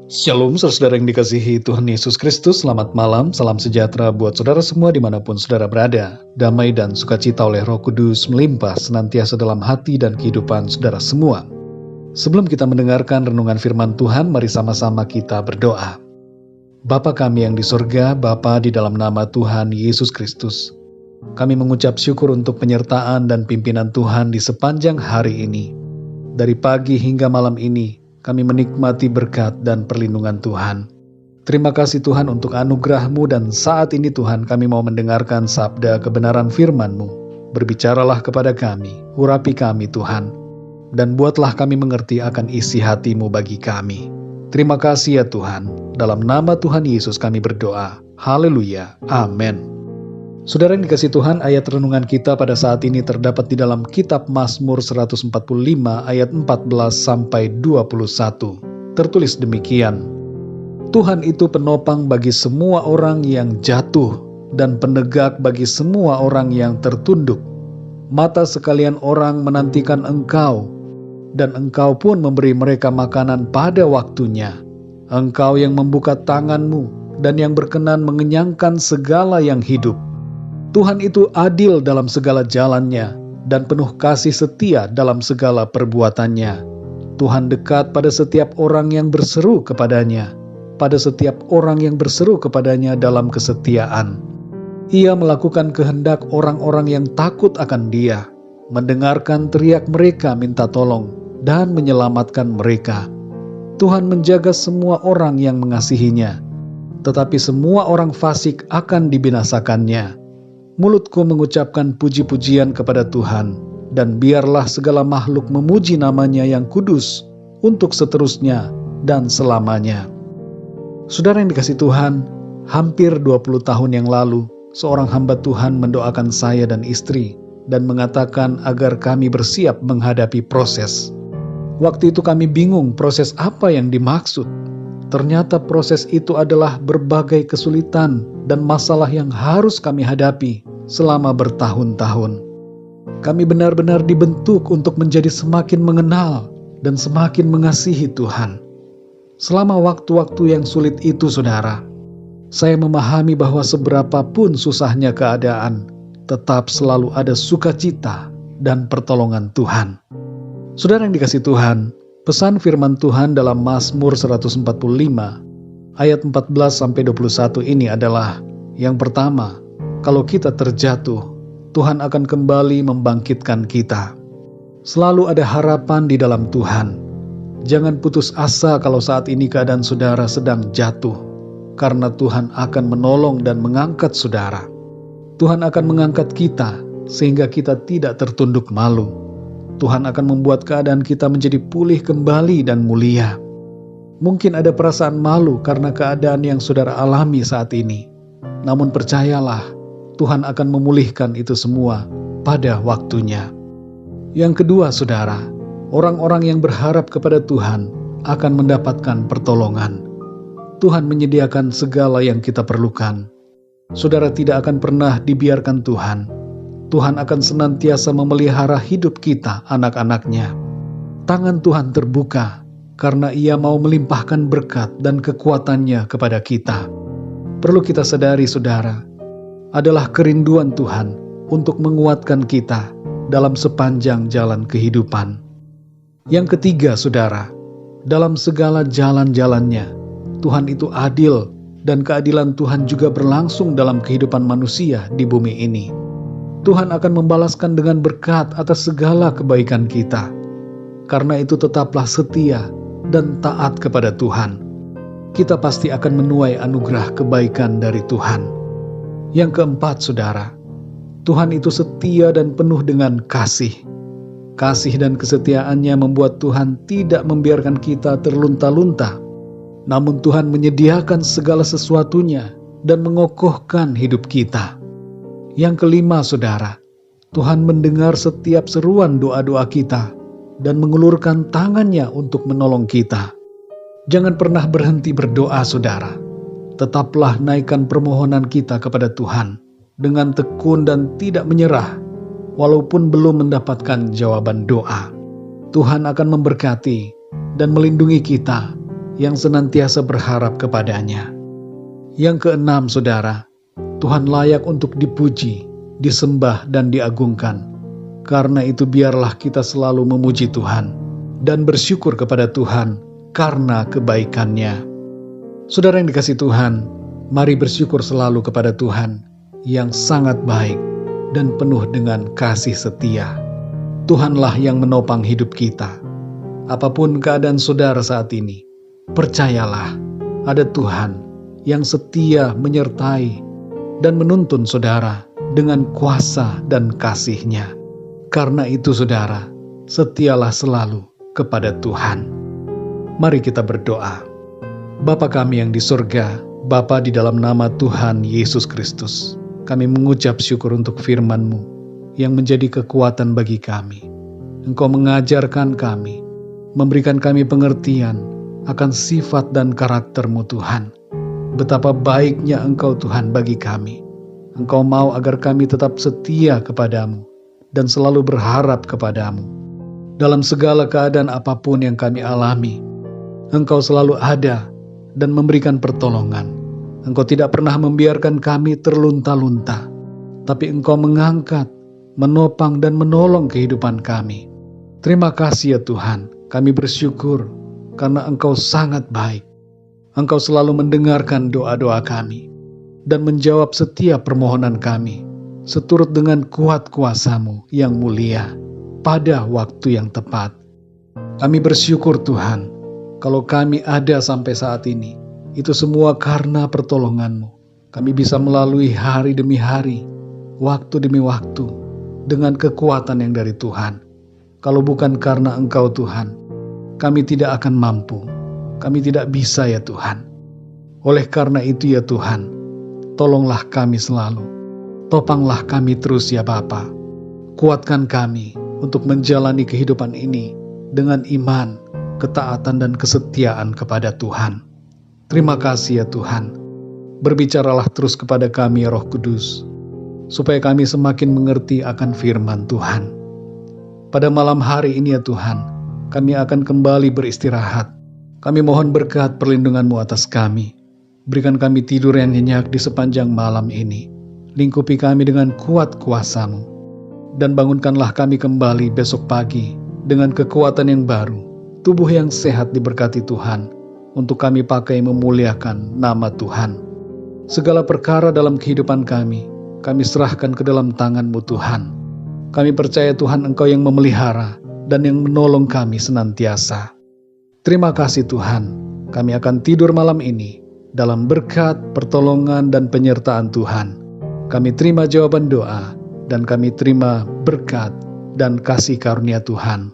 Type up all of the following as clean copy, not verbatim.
Shalom saudara yang dikasihi Tuhan Yesus Kristus, selamat malam, salam sejahtera buat saudara semua dimanapun saudara berada. Damai dan sukacita oleh Roh Kudus melimpah senantiasa dalam hati dan kehidupan saudara semua. Sebelum kita mendengarkan renungan firman Tuhan, mari sama-sama kita berdoa. Bapa kami yang di surga, Bapa di dalam nama Tuhan Yesus Kristus, kami mengucap syukur untuk penyertaan dan pimpinan Tuhan di sepanjang hari ini. Dari pagi hingga malam ini, kami menikmati berkat dan perlindungan Tuhan. Terima kasih Tuhan untuk anugerah-Mu, dan saat ini Tuhan kami mau mendengarkan sabda kebenaran firman-Mu. Berbicaralah kepada kami, urapi kami Tuhan, dan buatlah kami mengerti akan isi hati-Mu bagi kami. Terima kasih ya Tuhan, dalam nama Tuhan Yesus kami berdoa. Haleluya, amin. Saudara yang dikasihi Tuhan, ayat renungan kita pada saat ini terdapat di dalam kitab Mazmur 145 ayat 14-21. Tertulis demikian, Tuhan itu penopang bagi semua orang yang jatuh dan penegak bagi semua orang yang tertunduk. Mata sekalian orang menantikan Engkau, dan Engkau pun memberi mereka makanan pada waktunya. Engkau yang membuka tangan-Mu dan yang berkenan mengenyangkan segala yang hidup. Tuhan itu adil dalam segala jalannya dan penuh kasih setia dalam segala perbuatannya. Tuhan dekat pada setiap orang yang berseru kepadanya, pada setiap orang yang berseru kepadanya dalam kesetiaan. Ia melakukan kehendak orang-orang yang takut akan Dia, mendengarkan teriak mereka minta tolong, dan menyelamatkan mereka. Tuhan menjaga semua orang yang mengasihinya, tetapi semua orang fasik akan dibinasakannya. Mulutku mengucapkan puji-pujian kepada Tuhan, dan biarlah segala makhluk memuji namanya yang kudus untuk seterusnya dan selamanya. Saudara yang dikasihi Tuhan, hampir 20 tahun yang lalu, seorang hamba Tuhan mendoakan saya dan istri, dan mengatakan agar kami bersiap menghadapi proses. Waktu itu kami bingung proses apa yang dimaksud. Ternyata proses itu adalah berbagai kesulitan dan masalah yang harus kami hadapi selama bertahun-tahun. Kami benar-benar dibentuk untuk menjadi semakin mengenal dan semakin mengasihi Tuhan. Selama waktu-waktu yang sulit itu, saudara, saya memahami bahwa seberapapun susahnya keadaan, tetap selalu ada sukacita dan pertolongan Tuhan. Saudara yang dikasihi Tuhan, pesan firman Tuhan dalam Mazmur 145 ayat 14-21 ini adalah, yang pertama, kalau kita terjatuh, Tuhan akan kembali membangkitkan kita. Selalu ada harapan di dalam Tuhan. Jangan putus asa kalau saat ini keadaan saudara sedang jatuh, karena Tuhan akan menolong dan mengangkat saudara. Tuhan akan mengangkat kita sehingga kita tidak tertunduk malu. Tuhan akan membuat keadaan kita menjadi pulih kembali dan mulia. Mungkin ada perasaan malu karena keadaan yang saudara alami saat ini. Namun percayalah, Tuhan akan memulihkan itu semua pada waktunya. Yang kedua, saudara, orang-orang yang berharap kepada Tuhan akan mendapatkan pertolongan. Tuhan menyediakan segala yang kita perlukan. Saudara tidak akan pernah dibiarkan Tuhan. Tuhan akan senantiasa memelihara hidup kita, anak-anaknya. Tangan Tuhan terbuka karena Ia mau melimpahkan berkat dan kekuatannya kepada kita. Perlu kita sadari, saudara, adalah kerinduan Tuhan untuk menguatkan kita dalam sepanjang jalan kehidupan. Yang ketiga, saudara, dalam segala jalan-jalannya, Tuhan itu adil, dan keadilan Tuhan juga berlangsung dalam kehidupan manusia di bumi ini. Tuhan akan membalaskan dengan berkat atas segala kebaikan kita. Karena itu tetaplah setia dan taat kepada Tuhan. Kita pasti akan menuai anugerah kebaikan dari Tuhan. Yang keempat, saudara, Tuhan itu setia dan penuh dengan kasih. Kasih dan kesetiaannya membuat Tuhan tidak membiarkan kita terlunta-lunta. Namun Tuhan menyediakan segala sesuatunya dan mengokohkan hidup kita. Yang kelima, saudara, Tuhan mendengar setiap seruan doa-doa kita dan mengulurkan tangannya untuk menolong kita. Jangan pernah berhenti berdoa, saudara. Tetaplah naikkan permohonan kita kepada Tuhan dengan tekun dan tidak menyerah, walaupun belum mendapatkan jawaban doa. Tuhan akan memberkati dan melindungi kita yang senantiasa berharap kepadanya. Yang keenam, saudara, Tuhan layak untuk dipuji, disembah, dan diagungkan. Karena itu biarlah kita selalu memuji Tuhan dan bersyukur kepada Tuhan karena kebaikan-Nya. Saudara yang dikasihi Tuhan, mari bersyukur selalu kepada Tuhan yang sangat baik dan penuh dengan kasih setia. Tuhanlah yang menopang hidup kita. Apapun keadaan saudara saat ini, percayalah ada Tuhan yang setia menyertai dan menuntun saudara dengan kuasa dan kasih-Nya. Karena itu saudara, setialah selalu kepada Tuhan. Mari kita berdoa. Bapa kami yang di surga, Bapa, di dalam nama Tuhan Yesus Kristus, kami mengucap syukur untuk firman-Mu yang menjadi kekuatan bagi kami. Engkau mengajarkan kami, memberikan kami pengertian akan sifat dan karakter-Mu Tuhan. Betapa baiknya Engkau Tuhan bagi kami. Engkau mau agar kami tetap setia kepadamu dan selalu berharap kepadamu. Dalam segala keadaan apapun yang kami alami, Engkau selalu ada dan memberikan pertolongan. Engkau tidak pernah membiarkan kami terlunta-lunta, tapi Engkau mengangkat, menopang, dan menolong kehidupan kami. Terima kasih ya Tuhan, kami bersyukur karena Engkau sangat baik. Engkau selalu mendengarkan doa-doa kami dan menjawab setiap permohonan kami, seturut dengan kuat kuasa-Mu yang mulia pada waktu yang tepat. Kami bersyukur Tuhan, kalau kami ada sampai saat ini, itu semua karena pertolongan-Mu. Kami bisa melalui hari demi hari, waktu demi waktu, dengan kekuatan yang dari Tuhan. Kalau bukan karena Engkau Tuhan, kami tidak akan mampu. Kami tidak bisa ya Tuhan. Oleh karena itu ya Tuhan, tolonglah kami selalu. Topanglah kami terus ya Bapa. Kuatkan kami untuk menjalani kehidupan ini dengan iman, ketaatan, dan kesetiaan kepada Tuhan. Terima kasih ya Tuhan. Berbicaralah terus kepada kami ya Roh Kudus, supaya kami semakin mengerti akan firman Tuhan. Pada malam hari ini ya Tuhan, kami akan kembali beristirahat. Kami mohon berkat perlindungan-Mu atas kami. Berikan kami tidur yang nyenyak di sepanjang malam ini. Lingkupi kami dengan kuat kuasa-Mu. Dan bangunkanlah kami kembali besok pagi dengan kekuatan yang baru, tubuh yang sehat diberkati Tuhan, untuk kami pakai memuliakan nama Tuhan. Segala perkara dalam kehidupan kami serahkan ke dalam tangan-Mu Tuhan. Kami percaya Tuhan Engkau yang memelihara dan yang menolong kami senantiasa. Terima kasih Tuhan, kami akan tidur malam ini dalam berkat, pertolongan, dan penyertaan Tuhan. Kami terima jawaban doa, dan kami terima berkat dan kasih karunia Tuhan.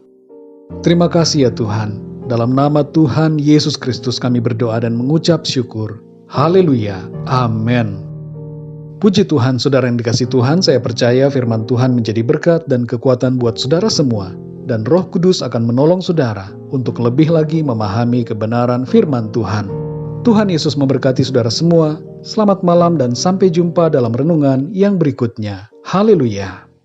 Terima kasih ya Tuhan, dalam nama Tuhan Yesus Kristus kami berdoa dan mengucap syukur. Haleluya, amin. Puji Tuhan, saudara yang dikasihi Tuhan, saya percaya firman Tuhan menjadi berkat dan kekuatan buat saudara semua. Dan Roh Kudus akan menolong saudara untuk lebih lagi memahami kebenaran firman Tuhan. Tuhan Yesus memberkati saudara semua. Selamat malam dan sampai jumpa dalam renungan yang berikutnya. Haleluya.